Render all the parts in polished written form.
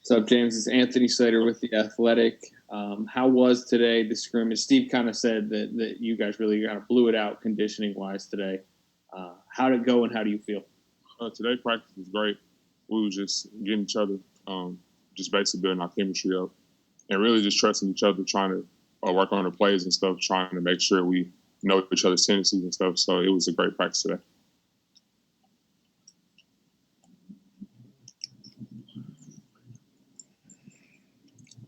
What's up, James? It's Anthony Slater with The Athletic. How was today, the scrimmage? Steve kind of said that you guys really kind of blew it out conditioning-wise today. How did it go, and how do you feel? Today practice was great. We were just getting each other, just basically building our chemistry up, and really just trusting each other, trying to work on the plays and stuff, trying to make sure we know each other's tendencies and stuff. So it was a great practice today.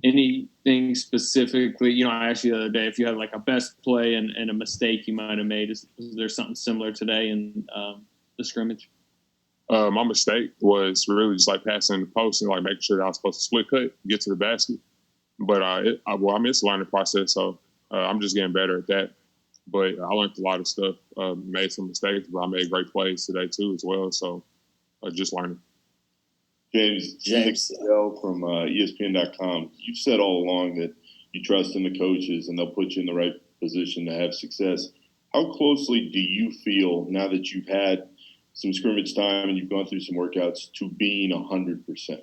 Anything specifically, I asked you the other day if you had like a best play and a mistake you might have made. Is there something similar today in the scrimmage? My mistake was really just like passing the post and like making sure that I was supposed to split cut, get to the basket. But it's a learning process, so I'm just getting better at that. But I learned a lot of stuff, made some mistakes, but I made great plays today too as well. So just learning. James from ESPN.com. You've said all along that you trust in the coaches and they'll put you in the right position to have success. How closely do you feel now that you've had some scrimmage time and you've gone through some workouts to being 100%?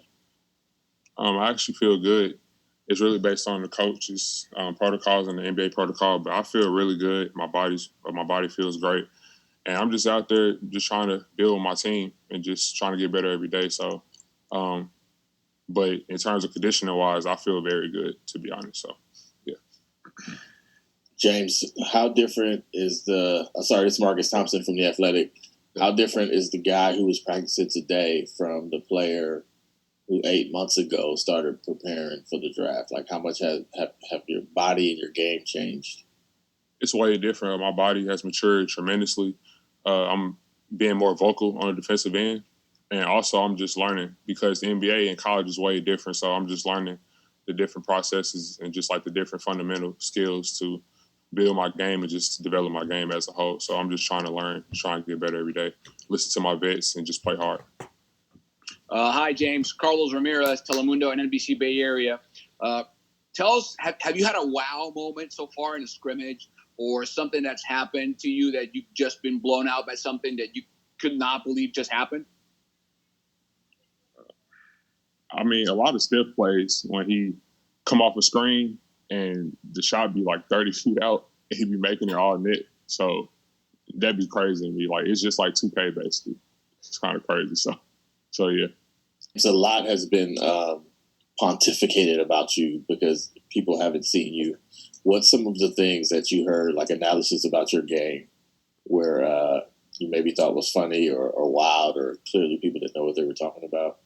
I actually feel good. It's really based on the coaches' protocols and the NBA protocol, but I feel really good. My body feels great. And I'm just out there just trying to build my team and just trying to get better every day. So, but in terms of conditioning-wise, I feel very good, to be honest. So, yeah. James, how different is it's Marcus Thompson from The Athletic. How different is the guy who was practicing today from the player who 8 months ago started preparing for the draft? Like, how much have your body and your game changed? It's way different. My body has matured tremendously. I'm being more vocal on the defensive end. And also I'm just learning because the NBA and college is way different. So I'm just learning the different processes and just like the different fundamental skills to build my game and just develop my game as a whole. So I'm just trying to learn, trying to get better every day, listen to my vets and just play hard. Hi, James. Carlos Ramirez, Telemundo and NBC Bay Area. Tell us, have you had a wow moment so far in a scrimmage or something that's happened to you that you've just been blown out by something that you could not believe just happened? I mean, a lot of Steph plays when he come off a screen and the shot be like 30 feet out and he be making it all net. So that'd be crazy to me. Like, it's just like 2K basically. It's kind of crazy. So yeah. So a lot has been pontificated about you because people haven't seen you. What's some of the things that you heard, like analysis about your game, where you maybe thought was funny or wild, or clearly people didn't know what they were talking about?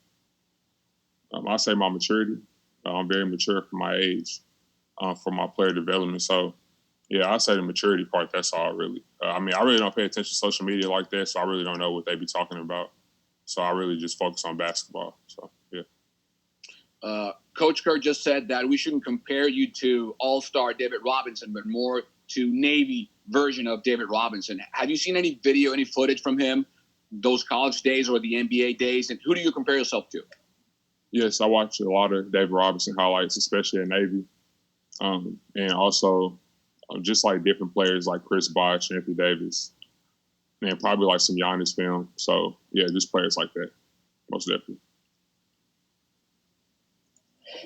I say my maturity. I'm very mature for my age, for my player development. So, yeah, I say the maturity part. That's all really. I really don't pay attention to social media like that, so I really don't know what they be talking about. So I really just focus on basketball. So, yeah. Coach Kerr just said that we shouldn't compare you to all-star David Robinson, but more to Navy version of David Robinson. Have you seen any video, any footage from him, those college days or the NBA days? And who do you compare yourself to? Yes, I watch a lot of David Robinson highlights, especially at Navy. And also just like different players like Chris Bosh, Anthony Davis, and probably like some Giannis film. So, yeah, just players like that, most definitely.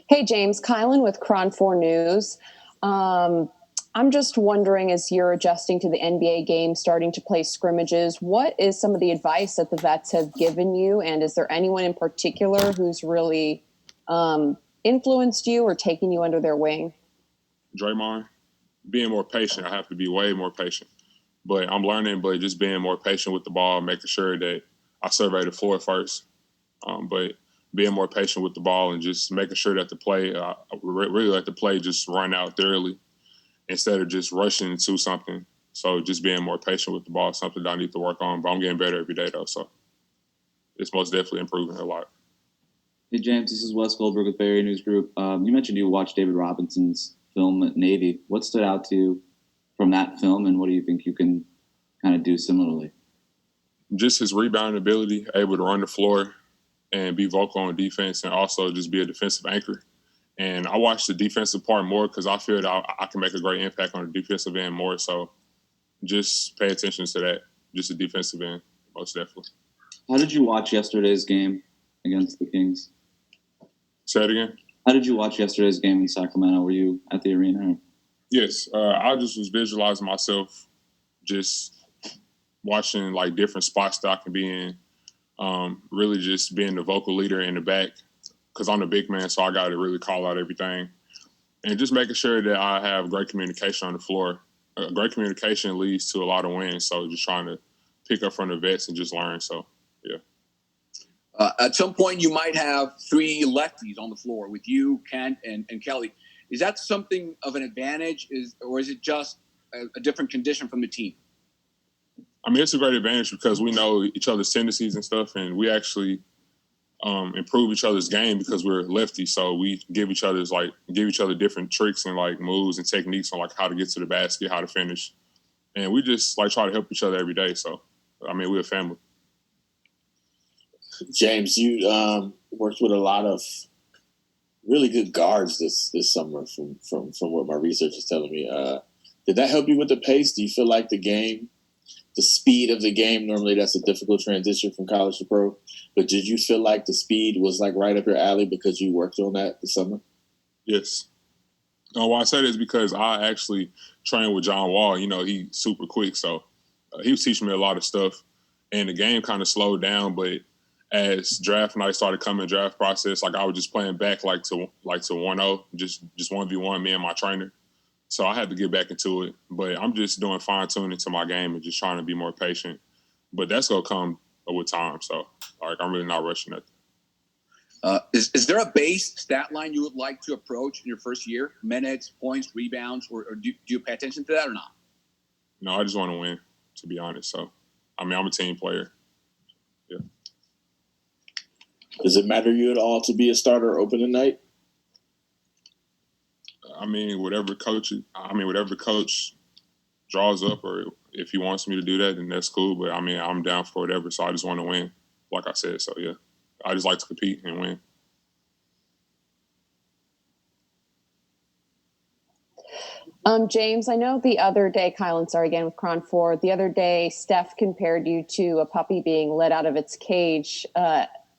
Hey, James, Kylen with KRON 4 News. I'm just wondering, as you're adjusting to the NBA game, starting to play scrimmages, what is some of the advice that the vets have given you? And is there anyone in particular who's really influenced you or taken you under their wing? Draymond, being more patient. I have to be way more patient. But I'm learning, but just being more patient with the ball, making sure that I survey the floor first. But being more patient with the ball and just making sure that the play, I really let the play just run out thoroughly instead of just rushing into something. So just being more patient with the ball is something that I need to work on. But I'm getting better every day, though. So it's most definitely improving a lot. Hey, James, this is Wes Goldberg with Bay Area News Group. You mentioned you watched David Robinson's film at Navy. What stood out to you from that film, and what do you think you can kind of do similarly? Just his rebounding ability, able to run the floor and be vocal on defense, and also just be a defensive anchor. And I watch the defensive part more because I feel that I can make a great impact on the defensive end more. So just pay attention to that, just the defensive end, most definitely. How did you watch yesterday's game against the Kings? Say it again. How did you watch yesterday's game in Sacramento? Were you at the arena? Yes, I just was visualizing myself, just watching like different spots that I can be in. Really just being the vocal leader in the back, because I'm the big man, so I got to really call out everything. And just making sure that I have great communication on the floor. Great communication leads to a lot of wins, so just trying to pick up from the vets and just learn. So, yeah. At some point, you might have 3 lefties on the floor with you, Kent, and Kelly. Is that something of an advantage, or is it just a different condition from the team? I mean, it's a great advantage because we know each other's tendencies and stuff, and we actually improve each other's game because we're lefties. So we give each other different tricks and like moves and techniques on like how to get to the basket, how to finish, and we just like try to help each other every day. So, I mean, we're a family. James, you worked with a lot of really good guards this summer from what my research is telling me. Did that help you with the pace? Do you feel like the speed of the game, normally that's a difficult transition from college to pro, but did you feel like the speed was like right up your alley because you worked on that this summer? Yes. Why I say this is because I actually trained with John Wall. You know, he's super quick, so he was teaching me a lot of stuff, and the game kind of slowed down, but as draft night started coming, draft process, like I was just playing back like to 1-0, just 1v1, me and my trainer. So I had to get back into it. But I'm just doing fine tuning to my game and just trying to be more patient. But that's gonna come with time. So like I'm really not rushing it. Is there a base stat line you would like to approach in your first year? Minutes, points, rebounds, or do you pay attention to that or not? No, I just want to win, to be honest. So I mean, I'm a team player. Yeah. Does it matter to you at all to be a starter opening night? I mean, whatever coach draws up, or if he wants me to do that, then that's cool. But I mean, I'm down for whatever. So I just want to win, like I said. So yeah, I just like to compete and win. James, I know the other day, Kylen, sorry again with KRON 4, the other day, Steph compared you to a puppy being let out of its cage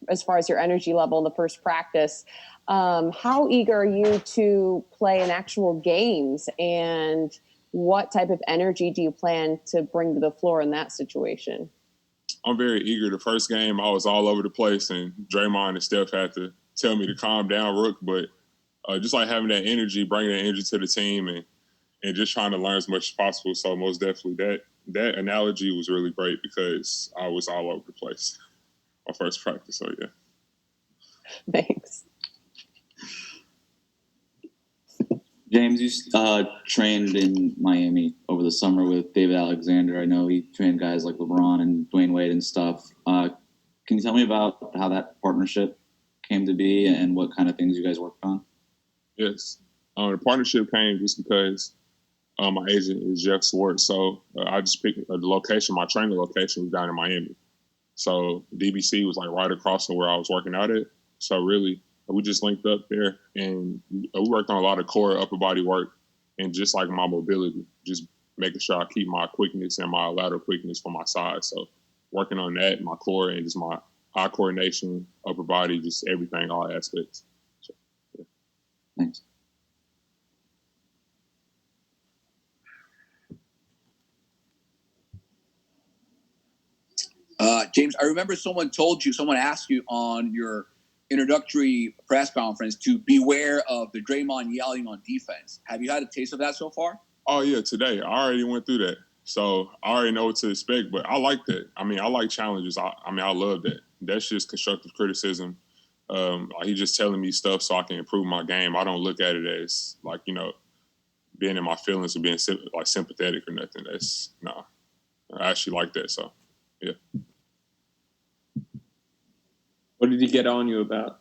as far as your energy level in the first practice. How eager are you to play in actual games, and what type of energy do you plan to bring to the floor in that situation? I'm very eager. The first game, I was all over the place, and Draymond and Steph had to tell me to calm down, Rook. But just like having that energy, bringing that energy to the team, and just trying to learn as much as possible. So most definitely that analogy was really great because I was all over the place my first practice. So yeah. Thanks. James, you trained in Miami over the summer with David Alexander. I know he trained guys like LeBron and Dwayne Wade and stuff. Can you tell me about how that partnership came to be and what kind of things you guys worked on? Yes. The partnership came just because my agent is Jeff Schwartz. So I just picked the location. My training location was down in Miami. So DBC was like right across from where I was working out at. So really, we just linked up there, and we worked on a lot of core upper body work and just like my mobility, just making sure I keep my quickness and my lateral quickness for my size. So working on that, my core, and just my eye coordination, upper body, just everything, all aspects. So, yeah. Thanks. James, I remember someone asked you on your introductory press conference to beware of the Draymond yelling on defense. Have you had a taste of that so far? Oh, yeah, today. I already went through that. So I already know what to expect, but I like that. I mean, I like challenges. I love that. That's just constructive criticism. He's just telling me stuff so I can improve my game. I don't look at it as like, being in my feelings or being like sympathetic or nothing. I actually like that. So, yeah. What did he get on you about?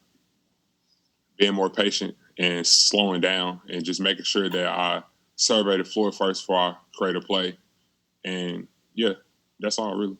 Being more patient and slowing down and just making sure that I survey the floor first before I create a play. And, yeah, that's all really.